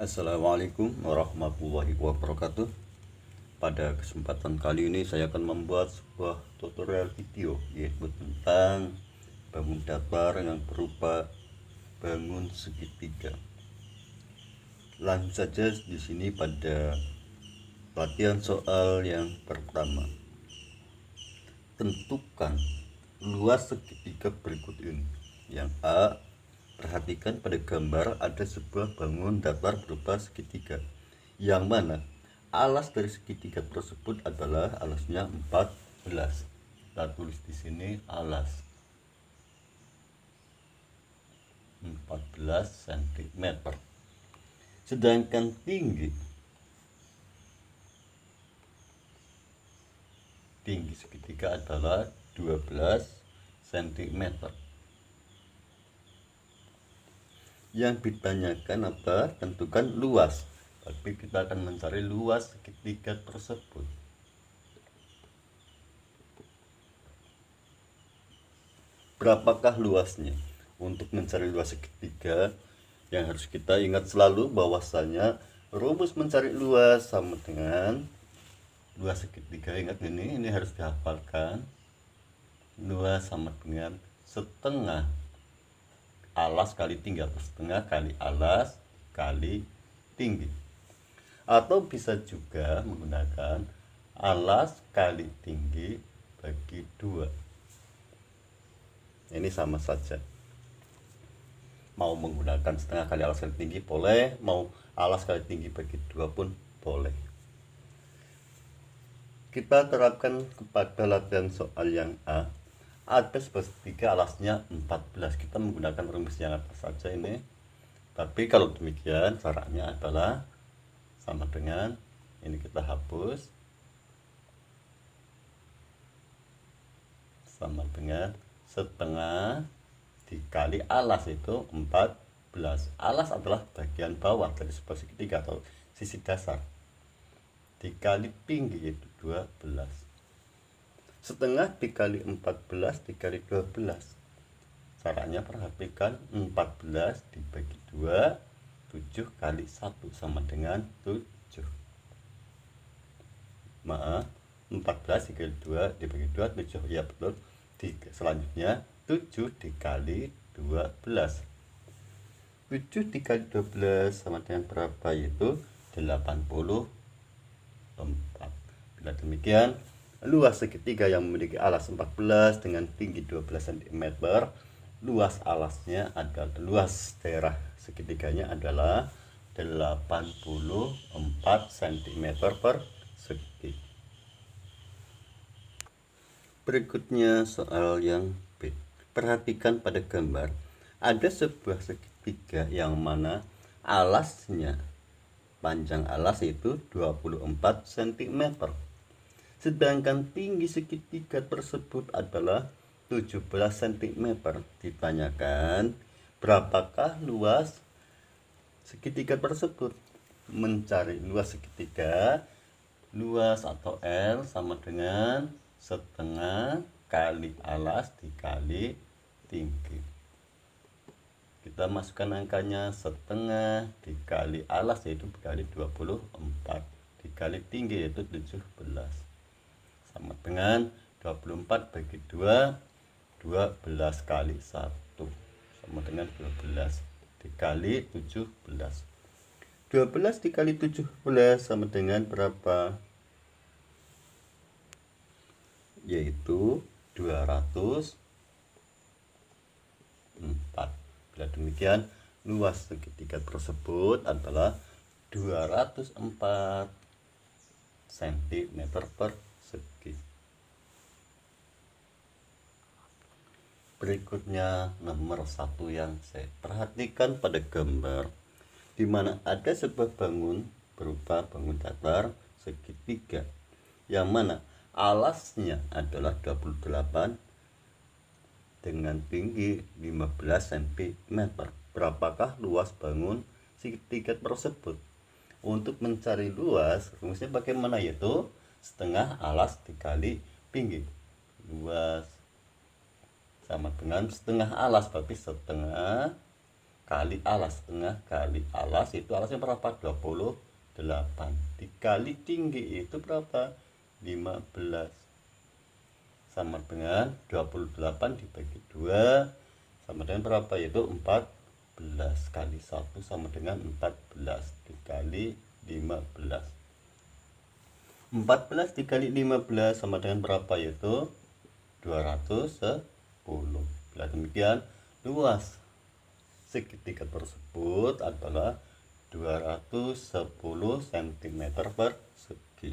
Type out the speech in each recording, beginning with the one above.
Assalamualaikum warahmatullahi wabarakatuh. Pada kesempatan kali ini saya akan membuat sebuah tutorial video, yaitu tentang bangun datar yang berupa bangun segitiga. Langsung saja di sini pada latihan soal yang pertama. Tentukan luas segitiga berikut ini. Yang A, perhatikan pada gambar ada sebuah bangun datar berupa segitiga, yang mana alas dari segitiga tersebut adalah alasnya 14. Kita tulis di sini alas 14 cm. Sedangkan tinggi segitiga adalah 12 cm. Yang ditanyakan apa? Tentukan luas. Tapi kita akan mencari luas segitiga tersebut. Berapakah luasnya? Untuk mencari luas segitiga, yang harus kita ingat selalu bahwasanya rumus mencari luas sama dengan luas segitiga. Ingat ini harus dihafalkan. Luas sama dengan setengah alas kali tinggi, atau setengah kali alas kali tinggi. Atau bisa juga menggunakan alas kali tinggi bagi 2. Ini sama saja. Mau menggunakan setengah kali alas kali tinggi boleh, mau alas kali tinggi bagi 2 pun boleh. Kita terapkan kepada latihan soal yang A. Ada sebuah segitiga alasnya 14. Kita menggunakan rumus yang atas saja ini. Tapi kalau demikian caranya adalah sama dengan ini, kita hapus. Sama dengan setengah dikali alas, itu 14. Alas adalah bagian bawah dari sebuah segitiga atau sisi dasar, dikali tinggi itu 12. Setengah dikali 14 dikali 12. Caranya perhatikan, 14 dibagi 2, 7 kali 1 sama dengan 7. Maaf, 14 dikali 2 dibagi 2, 7. Ya betul. Selanjutnya 7 dikali 12. 7 dikali 12 sama dengan berapa? Yaitu 84. Bila demikian, luas segitiga yang memiliki alas 14 dengan tinggi 12 cm, luas alasnya adalah, luas daerah segitiganya adalah 84 cm persegi. Berikutnya soal yang B. Perhatikan pada gambar ada sebuah segitiga yang mana alasnya, panjang alas itu 24 cm. Sedangkan tinggi segitiga tersebut adalah 17 cm. Ditanyakan berapakah luas segitiga tersebut. Mencari luas segitiga, luas atau L sama dengan setengah kali alas dikali tinggi. Kita masukkan angkanya, setengah dikali alas yaitu dikali 24 dikali tinggi yaitu 17 sama dengan 24 bagi 2, 12 kali 1 sama dengan 12 dikali 17. 12 dikali 17 sama dengan berapa? Yaitu 204. Bila demikian, luas segitiga tersebut adalah 204 cm persegi. Berikutnya nomor 1 yang C. Perhatikan pada gambar di mana ada sebuah bangun berupa bangun datar segitiga, yang mana alasnya adalah 28 dengan tinggi 15 cm. Berapakah luas bangun segitiga tersebut? Untuk mencari luas, rumusnya bagaimana? Yaitu setengah alas dikali tinggi. Luas sama dengan setengah alas, berarti setengah kali alas. Setengah kali alas itu alasnya berapa? 28. Dikali tinggi itu berapa? 15. Sama dengan 28 dibagi 2 sama dengan berapa? Yaitu 14. Kali 1 sama dengan 14 dikali 15. 14 dikali 15 sama dengan berapa? Yaitu 210. Bila demikian, luas segitiga tersebut adalah 210 cm persegi.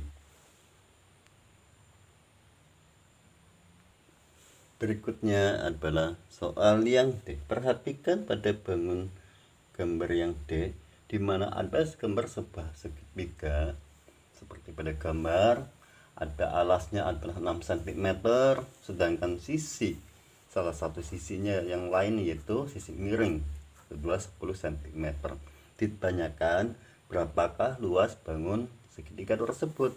Berikutnya adalah soal yang D. Perhatikan pada bangun gambar yang D, di mana ada gambar sebuah segitiga. Seperti pada gambar, ada alasnya adalah 6 cm, sedangkan salah satu sisinya yang lain yaitu sisi miring, kedua 10 cm. Ditanyakan berapakah luas bangun segitiga tersebut.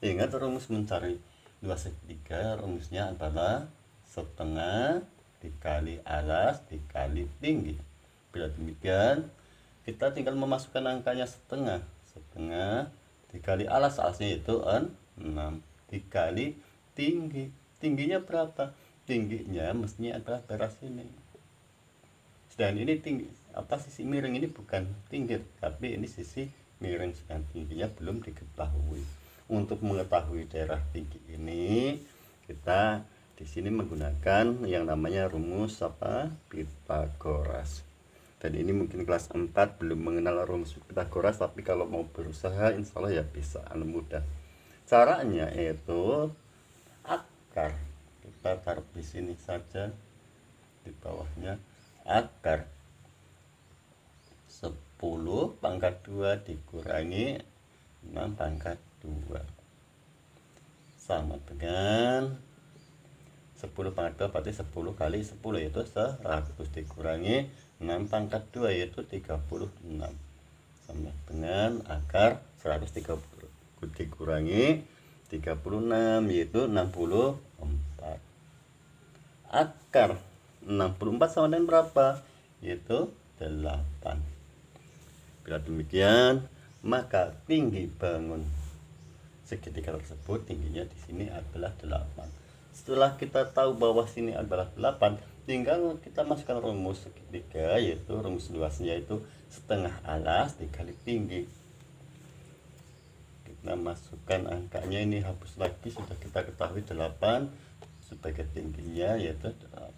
Ingat rumus mencari luas segitiga, rumusnya adalah setengah dikali alas dikali tinggi. Bila demikian, kita tinggal memasukkan angkanya setengah dikali alasnya itu 6 dikali tinggi. Tingginya berapa? Tingginya mestinya adalah daerah sini. Dan ini tinggi sisi miring ini bukan tinggi, tapi ini sisi miring, dan tingginya belum diketahui. Untuk mengetahui daerah tinggi ini, kita di sini menggunakan yang namanya rumus Pythagoras. Dan ini mungkin kelas 4 belum mengenal rumus Pythagoras, tapi kalau mau berusaha insya Allah ya bisa, mudah. Caranya itu akar, kita taruh di sini saja, di bawahnya akar 10 pangkat 2 dikurangi 6 pangkat 2 sama dengan 10 pangkat 2 berarti 10 kali 10 yaitu 100 dikurangi 6 pangkat 2 yaitu 36 sama dengan akar 130 dikurangi 36 yaitu 64. Akar 64 sama dengan berapa? Yaitu 8. Bila demikian, maka tinggi bangun segitiga tersebut tingginya di sini adalah 8. Setelah kita tahu bahwa sini adalah 8, tinggal kita masukkan rumus segitiga, yaitu rumus luasnya itu setengah alas dikali tinggi. Kita masukkan angkanya, ini hapus lagi, sudah kita ketahui 8 sebagai tingginya yaitu 8.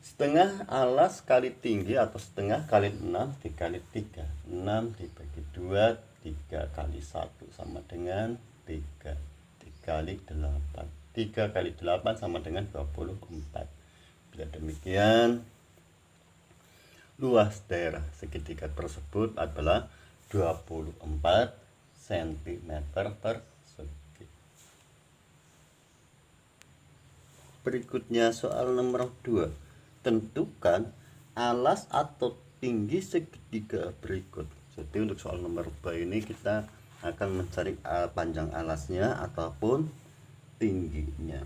Setengah alas kali tinggi atau setengah kali 6 dikali 3. 6 dibagi 2, 3 kali 1 sama dengan 3 dikali 8. 3 kali 8 sama dengan 24. Bila demikian, luas daerah segitiga tersebut adalah 24 cm persegi. Berikutnya soal nomor 2. Tentukan alas atau tinggi segitiga berikut. Jadi untuk soal nomor 2 ini kita akan mencari panjang alasnya ataupun tingginya.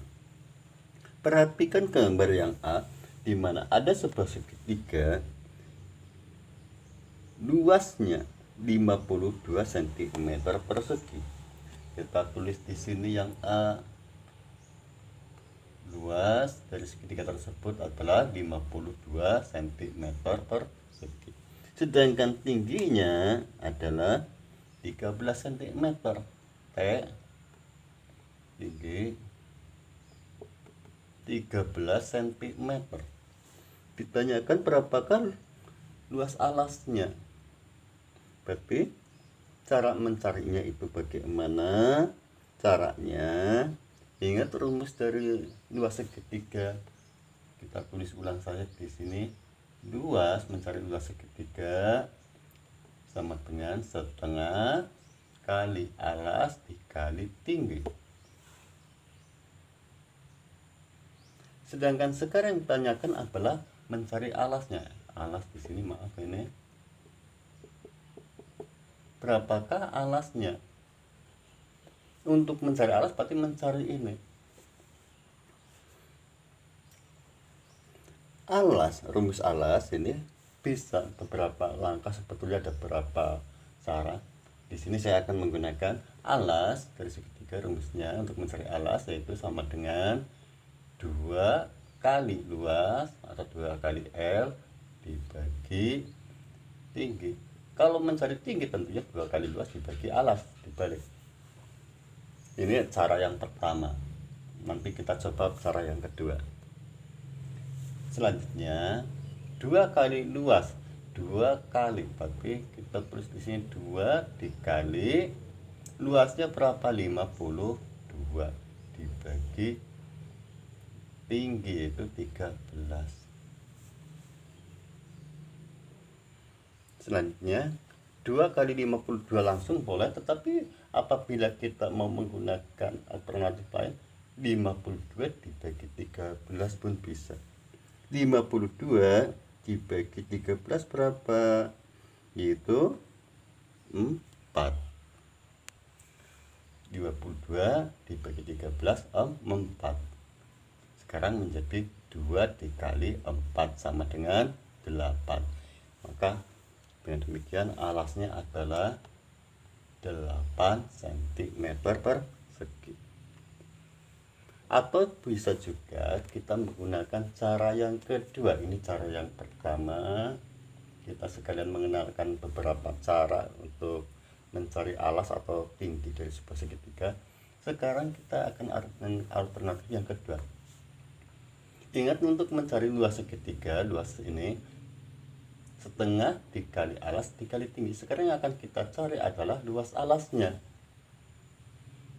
Perhatikan gambar yang A, di mana ada sebuah segitiga luasnya 52 cm persegi. Kita tulis di sini yang A. Luas dari segitiga tersebut adalah 52 cm persegi. Sedangkan tingginya adalah 13 cm. T tinggi 13 cm. Ditanyakan berapakah luas alasnya. Berarti cara mencarinya itu bagaimana? Caranya, ingat rumus dari luas segitiga. Kita tulis ulang saja di sini. Luas, mencari luas segitiga sama dengan setengah kali alas dikali tinggi. Sedangkan sekarang yang ditanyakan adalah mencari alasnya. Alas di sini, maaf ini. Berapakah alasnya? Untuk mencari alas berarti mencari ini. rumus alas ini bisa beberapa langkah, sebetulnya ada beberapa cara. Di sini saya akan menggunakan alas dari segitiga. Rumusnya untuk mencari alas yaitu sama dengan 2 kali luas atau 2 kali L dibagi tinggi. Kalau mencari tinggi tentunya 2 kali luas dibagi alas dibalik. Ini cara yang pertama. Nanti kita coba cara yang kedua. Selanjutnya 2 kali luas, 2 kali, tapi kita tulis di sini 2 dikali luasnya berapa, 52 dibagi tinggi itu 13. Selanjutnya 2 kali 52 langsung boleh, tetapi apabila kita mau menggunakan alternatif lain 52 dibagi 13 pun bisa. 52 dibagi 13 berapa? Yaitu 4. 52 dibagi 13 4. Sekarang menjadi 2 dikali 4 sama dengan 8. Maka dengan demikian alasnya adalah 8 cm persegi. Atau bisa juga kita menggunakan cara yang kedua. Ini cara yang pertama. Kita sekalian mengenalkan beberapa cara untuk mencari alas atau tinggi dari sebuah segitiga. Sekarang kita akan alternatif yang kedua. Ingat, untuk mencari luas segitiga, luas ini setengah dikali alas dikali tinggi. Sekarang yang akan kita cari adalah luas alasnya.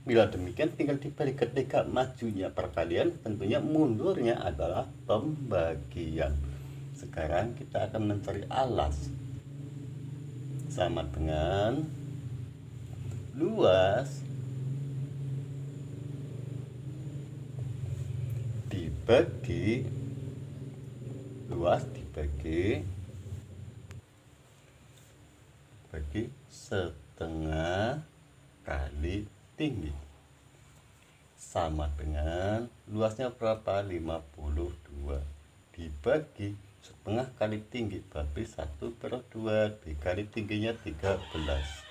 Bila demikian tinggal dibalik, ketika majunya perkalian tentunya mundurnya adalah pembagian. Sekarang kita akan mencari alas, sama dengan luas dibagi luas dibagi setengah kali tinggi, sama dengan luasnya berapa, 52 dibagi setengah kali tinggi, berarti 1/2 dikali tingginya 13,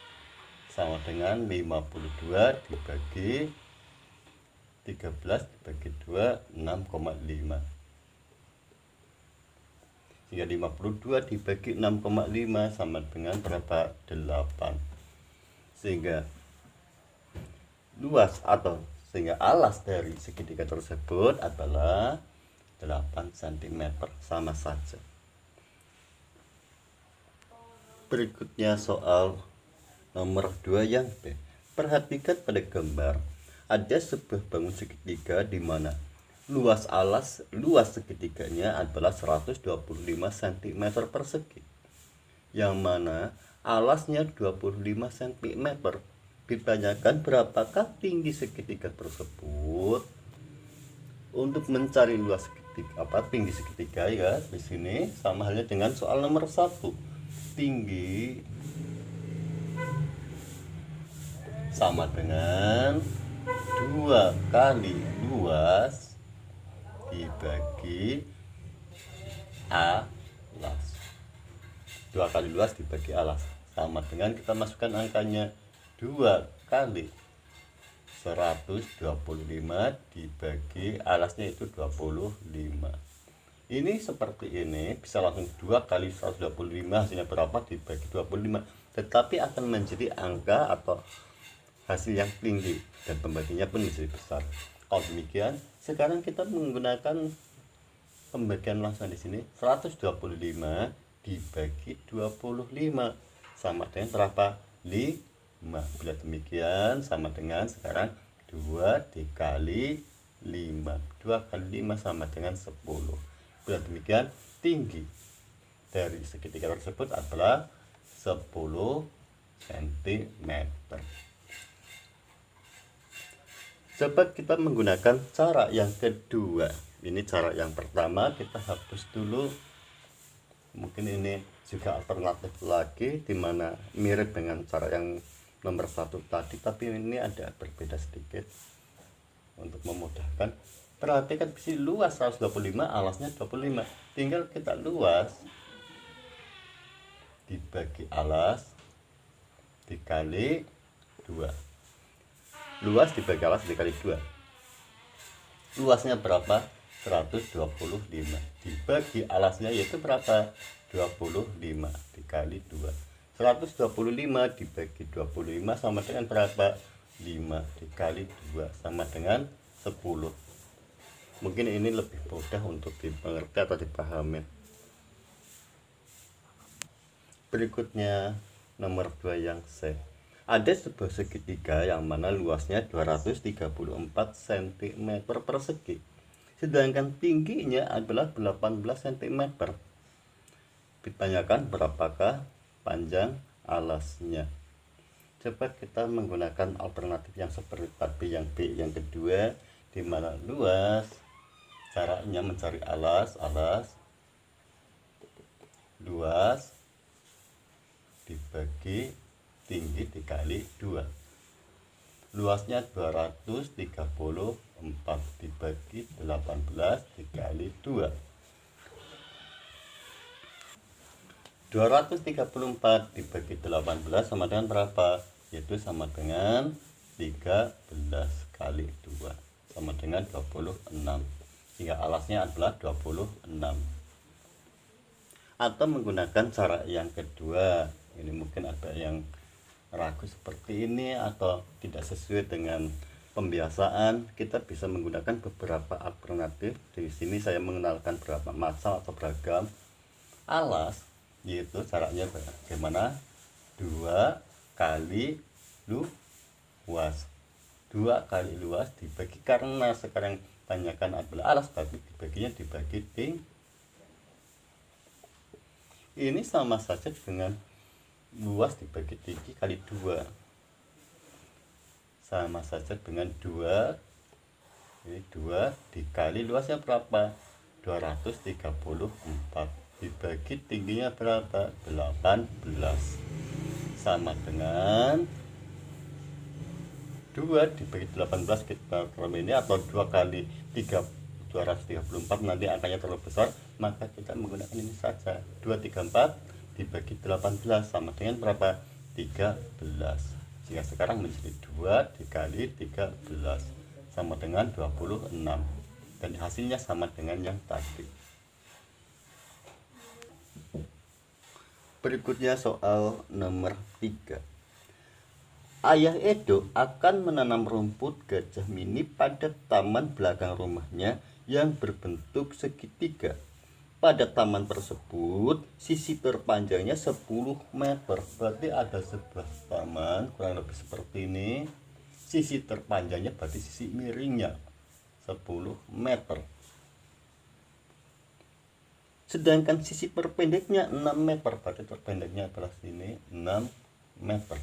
sama dengan 52 dibagi 13 dibagi 2 6,5. Sehingga 52 dibagi 6,5 sama dengan berapa, 8. Sehingga alas dari segitiga tersebut adalah 8 cm, sama saja. Berikutnya soal nomor 2 yang B. Perhatikan pada gambar. Ada sebuah bangun segitiga di mana luas segitiganya adalah 125 cm persegi. Yang mana alasnya 25 cm. Ditanyakan berapakah tinggi segitiga tersebut. Untuk mencari luas tinggi segitiga, ya di sini sama halnya dengan soal nomor 1. Tinggi sama dengan 2 kali luas dibagi alas. 2 kali luas dibagi alas sama dengan, kita masukkan angkanya, 2 kali 125 dibagi alasnya itu 25. Ini seperti ini, bisa langsung 2 kali 125 hasilnya berapa dibagi 25, tetapi akan menjadi angka atau hasil yang tinggi dan pembaginya pun menjadi besar. Kalau demikian, sekarang kita menggunakan pembagian langsung di sini. 125 dibagi 25 sama dengan berapa? 5. Bila demikian sama dengan sekarang 2 dikali 5. 2 kali 5 sama dengan 10. Bila demikian tinggi dari segitiga tersebut adalah 10 cm. Coba kita menggunakan cara yang kedua. Ini cara yang pertama, kita hapus dulu. Mungkin ini juga alternatif lagi, dimana mirip dengan cara yang nomor 1 tadi, tapi ini ada berbeda sedikit untuk memudahkan. Perhatikan di sini luas 125, alasnya 25. Tinggal kita luas dibagi alas dikali 2. Luas dibagi alas dikali 2. Luasnya berapa? 125. Dibagi alasnya yaitu berapa? 25 dikali 2. 125 dibagi 25 sama dengan berapa? 5 dikali 2 sama dengan 10. Mungkin ini lebih mudah untuk dimengerti atau dipahami. Berikutnya nomor 2 yang C. Ada sebuah segitiga yang mana luasnya 234 cm persegi, sedangkan tingginya adalah 18 cm. Ditanyakan berapakah panjang alasnya. Coba kita menggunakan alternatif yang seperti tadi, yang B yang kedua, di mana luas, caranya mencari alas luas dibagi tinggi dikali 2. Luasnya 234 dibagi 18 dikali 2. 234 dibagi 18 sama dengan berapa? Yaitu sama dengan 13 kali 2 sama dengan 26. Sehingga alasnya adalah 26. Atau menggunakan cara yang kedua. Ini mungkin ada yang ragu seperti ini atau tidak sesuai dengan pembiasaan, kita bisa menggunakan beberapa alternatif. Di sini saya mengenalkan beberapa macam atau beragam alas, yaitu caranya bagaimana? 2 kali luas. 2 kali luas dibagi, karena sekarang tanyakan adalah alas, tapi dibaginya dibagi tinggi. Ini sama saja dengan luas dibagi tinggi kali 2, sama saja dengan 2. Ini 2 dikali luasnya berapa? 234 dibagi tingginya berapa? 18, sama dengan 2 dibagi 18 kita kalau ini, atau 2 kali 3 234, nanti angkanya terlalu besar, maka kita menggunakan ini saja. 234 dibagi 18 sama dengan berapa? 13. Jika sekarang menjadi 2 dikali 13 sama dengan 26, dan hasilnya sama dengan yang tadi. Berikutnya soal nomor 3. Ayah Edo akan menanam rumput gajah mini pada taman belakang rumahnya yang berbentuk segitiga. Pada taman tersebut, sisi terpanjangnya 10 meter. Berarti ada sebuah taman kurang lebih seperti ini. Sisi terpanjangnya berarti sisi miringnya 10 meter. Sedangkan sisi terpendeknya 6 meter. Berarti terpendeknya adalah sini 6 meter.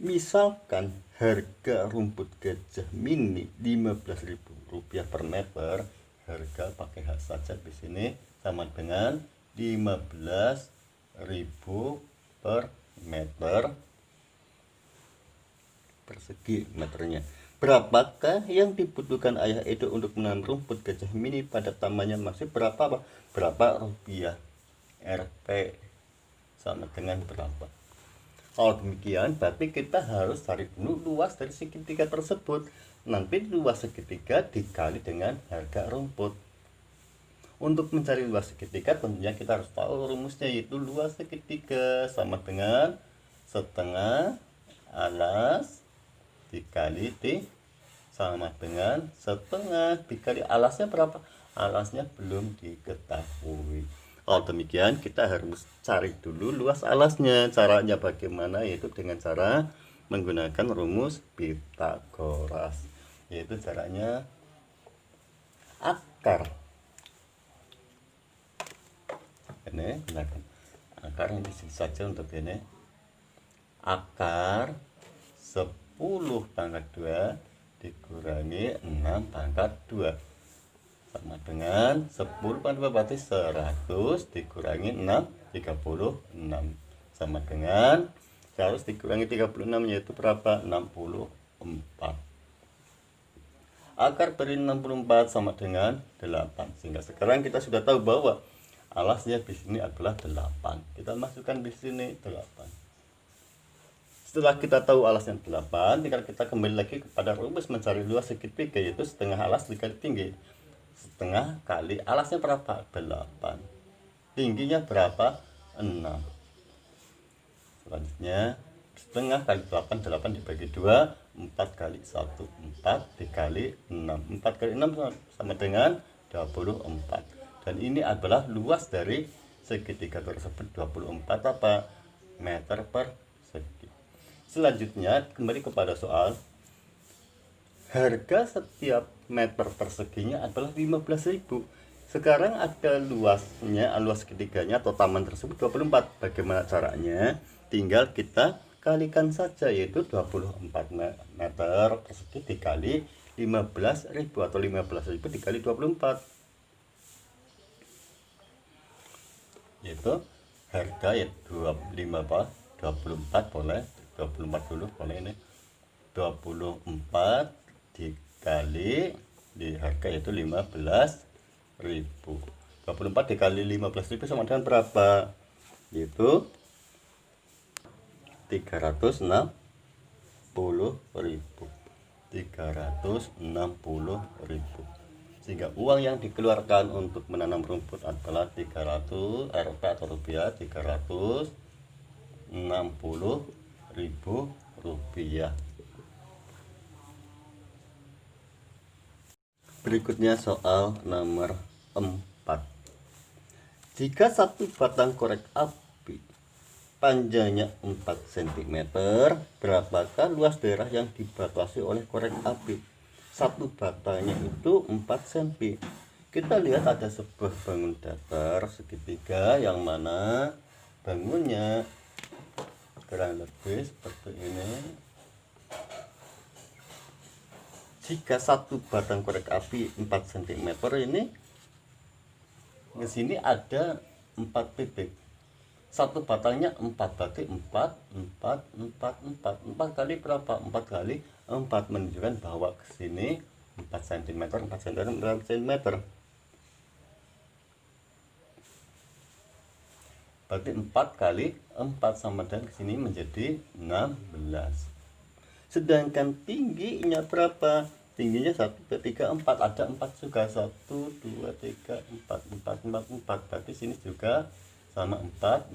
Misalkan harga rumput gajah mini Rp15.000 per meter. Harga pakai H saja di sini sama dengan 15.000 per meter persegi meternya. Berapakah yang dibutuhkan Ayah Edo untuk menanam rumput gajah mini pada tamannya? Masih berapa rupiah? Rp sama dengan berapa? Kalau demikian berarti kita harus cari dulu luas dari segitiga tersebut. Nanti luas segitiga dikali dengan harga rumput. Untuk mencari luas segitiga tentunya kita harus tahu rumusnya, yaitu luas segitiga sama dengan setengah alas dikali T sama dengan setengah dikali alasnya berapa? Alasnya belum diketahui. Kalau demikian kita harus cari dulu luas alasnya. Caranya bagaimana? Yaitu dengan cara menggunakan rumus Pythagoras, yaitu caranya akar. Ini gunakan akar ini saja untuk ini. Akar 10 pangkat 2 dikurangi 6 pangkat 2 sama dengan 10 pangkat 2 berarti 100 dikurangi 6 36 sama dengan 100 dikurangi 36 yaitu berapa? 64. akar dari 64 sama dengan 8. Sehingga sekarang kita sudah tahu bahwa alasnya di sini adalah 8. Kita masukkan di sini 8. Setelah kita tahu alasnya 8, tinggal kita kembali lagi kepada rumus mencari luas segitiga, yaitu setengah alas dikali tinggi. Setengah kali alasnya berapa? 8. Tingginya berapa? 6. Selanjutnya setengah kali 8, 8 dibagi 2, 4 kali 1, 4 dikali 6. 4 kali 6 sama dengan 24. Dan ini adalah luas dari segitiga tersebut, 24 apa? Meter persegi. Selanjutnya kembali kepada soal. Harga setiap meter perseginya adalah 15.000. Sekarang ada luasnya, luas segitiganya atau taman tersebut 24. Bagaimana caranya? Tinggal kita kalikan saja, yaitu 24 meter persegi dikali 15.000 atau 15.000 dikali 24. Yaitu harga ya 24 boleh, 24 dulu boleh ini. 24 dikali di harga yaitu 15.000. 24 dikali 15.000 sama dengan berapa? Yaitu 360.000. 360.000. Sehingga uang yang dikeluarkan untuk menanam rumput adalah 300 Rp atau rupiah 360.000 rupiah. Berikutnya soal nomor 4. Jika satu batang korek api panjangnya 4 cm, berapakah luas daerah yang dibatasi oleh korek api? Satu batangnya itu 4 cm. Kita lihat ada sebuah bangun datar segitiga yang mana bangunnya kurang lebih seperti ini. Jika satu batang korek api 4 cm ini, di sini ada 4 titik. Satu batangnya 4, berarti 4 kali berapa? 4 kali 4 menunjukkan bahwa ke sini 4 cm, 4 cm. Berarti 4 kali 4 sama dengan ke sini menjadi 16. Sedangkan tingginya berapa? Tingginya 1, 2, 3, 4. Ada 4 juga. 1, 2, 3, 4. Berarti sini juga sama 4.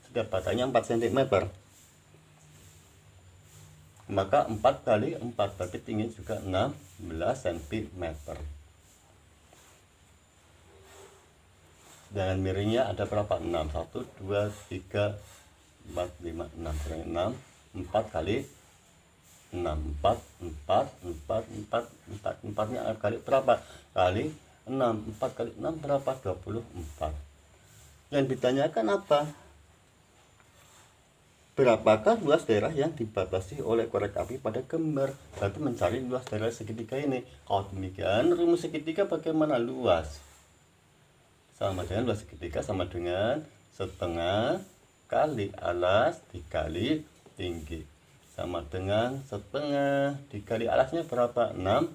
Setiap batangnya 4 cm. Maka 4 kali 4 berarti tingginya juga 16 cm. Dan miringnya ada berapa? 6. 1, 2, 3, 4, 5, 6. Kurang 6. 4 kali 6. 4 nya kali berapa? Kali 6. 4 kali 6 berapa? 24. Yang ditanyakan apa? Berapakah luas daerah yang dibatasi oleh korek api pada gambar? Berarti mencari luas daerah segitiga ini. Kalau demikian, rumus segitiga bagaimana? Luas sama dengan luas segitiga sama dengan setengah kali alas dikali tinggi, sama dengan setengah dikali alasnya berapa? 16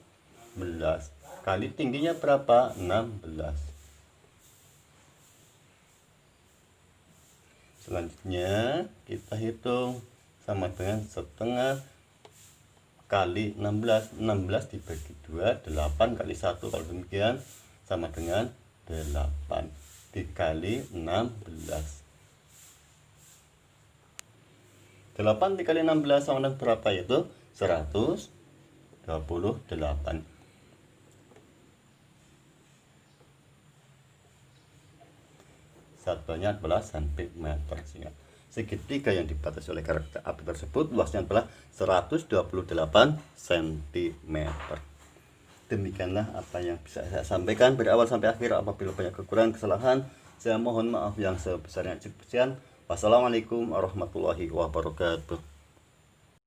kali tingginya berapa? 16. Selanjutnya kita hitung sama dengan setengah kali 16. 16 dibagi 2, 8 kali 1. Kalau demikian sama dengan 8 dikali 16. 8 dikali 16 sama dengan berapa? Yaitu 128. Satunya adalah cm. Sehingga segitiga yang dibatasi oleh korek api tersebut luasnya adalah 128 cm. Demikianlah apa yang bisa saya sampaikan dari awal sampai akhir. Apabila banyak kekurangan kesalahan, saya mohon maaf yang sebesarnya. Wassalamualaikum warahmatullahi wabarakatuh.